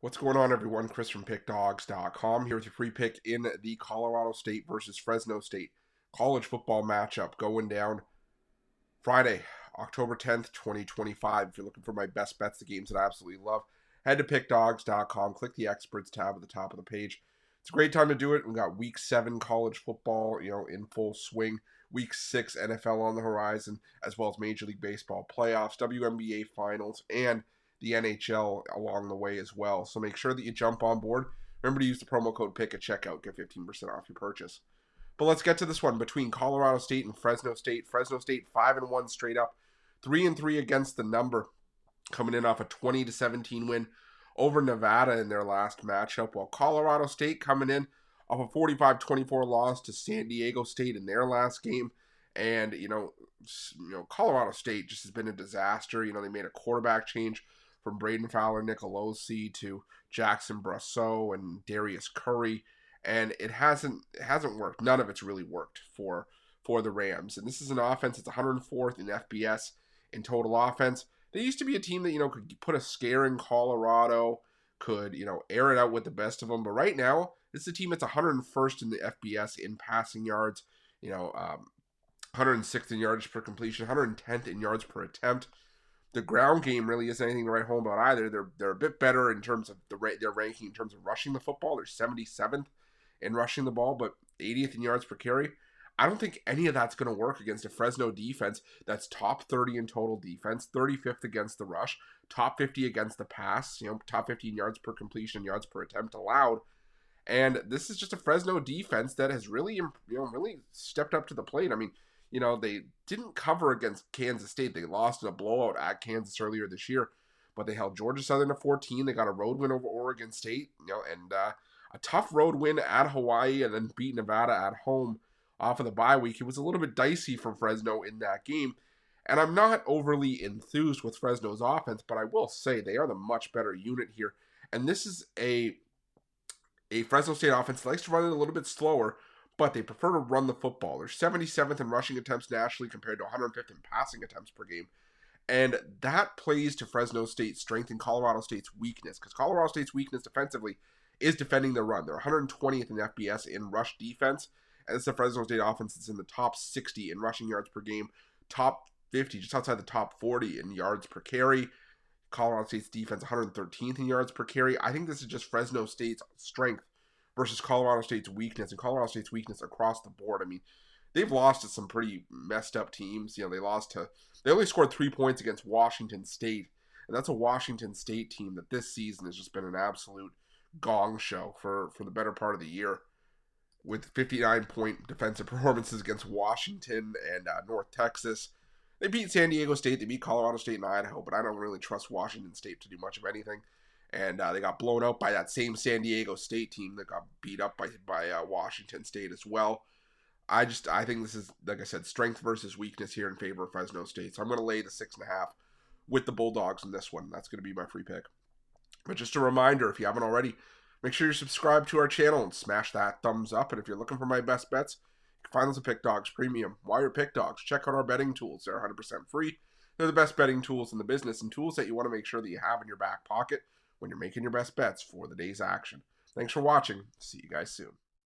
What's going on, everyone? Chris from Pickdawgz.com here with your free pick in the Colorado State versus Fresno State college football matchup going down Friday, October 10th, 2025. If you're looking for my best bets, the games that I absolutely love, head to Pickdawgz.com, click the Experts tab at the top of the page. It's a great time to do it. We've got Week 7 college football, in full swing. Week 6 NFL on the horizon, as well as Major League Baseball playoffs, WNBA finals, and the NHL along the way as well. So make sure that you jump on board. Remember to use the promo code PICK at checkout. Get 15% off your purchase. But let's get to this one between Colorado State and Fresno State. Fresno State 5-1 straight up, 3-3 against the number, coming in off a 20-17 win over Nevada in their last matchup, while Colorado State coming in off a 45-24 loss to San Diego State in their last game. And Colorado State just has been a disaster. They made a quarterback change from Braden Fowler Nicolosi to Jackson Brasso and Darius Curry, and it hasn't worked. None of it's really worked for the Rams. And this is an offense that's 104th in FBS in total offense. They used to be a team that could put a scare in Colorado, could air it out with the best of them. But right now, this is a team that's 101st in the FBS in passing yards. 106th in yards per completion, 110th in yards per attempt. The ground game really isn't anything to write home about either. They're a bit better in terms of their ranking in terms of rushing the football. They're 77th in rushing the ball, but 80th in yards per carry. I don't think any of that's going to work against a Fresno defense that's top 30 in total defense, 35th against the rush, top 50 against the pass, top 50 in yards per completion, yards per attempt allowed. And this is just a Fresno defense that has really stepped up to the plate. I mean, they didn't cover against Kansas State. They lost in a blowout at Kansas earlier this year, but they held Georgia Southern to 14. They got a road win over Oregon State, and a tough road win at Hawaii, and then beat Nevada at home off of the bye week. It was a little bit dicey from Fresno in that game, and I'm not overly enthused with Fresno's offense, but I will say they are the much better unit here. And this is a Fresno State offense that likes to run it a little bit slower, but they prefer to run the football. They're 77th in rushing attempts nationally compared to 105th in passing attempts per game. And that plays to Fresno State's strength and Colorado State's weakness, because Colorado State's weakness defensively is defending the run. They're 120th in FBS in rush defense, and it's the Fresno State offense that's in the top 60 in rushing yards per game, top 50, just outside the top 40 in yards per carry. Colorado State's defense 113th in yards per carry. I think this is just Fresno State's strength versus Colorado State's weakness, and Colorado State's weakness across the board. I mean, they've lost to some pretty messed up teams. They only scored 3 points against Washington State, and that's a Washington State team that this season has just been an absolute gong show for the better part of the year, with 59-point defensive performances against Washington and North Texas. They beat San Diego State, they beat Colorado State and Idaho, but I don't really trust Washington State to do much of anything. And they got blown out by that same San Diego State team that got beat up by Washington State as well. I think this is, like I said, strength versus weakness here in favor of Fresno State. So I'm going to lay the 6.5 with the Bulldogs in this one. That's going to be my free pick. But just a reminder, if you haven't already, make sure you're subscribed to our channel and smash that thumbs up. And if you're looking for my best bets, you can find those at Pickdawgz Premium. While you're Pickdawgz, check out our betting tools. They're 100% free. They're the best betting tools in the business, and tools that you want to make sure that you have in your back pocket when you're making your best bets for the day's action. Thanks for watching. See you guys soon.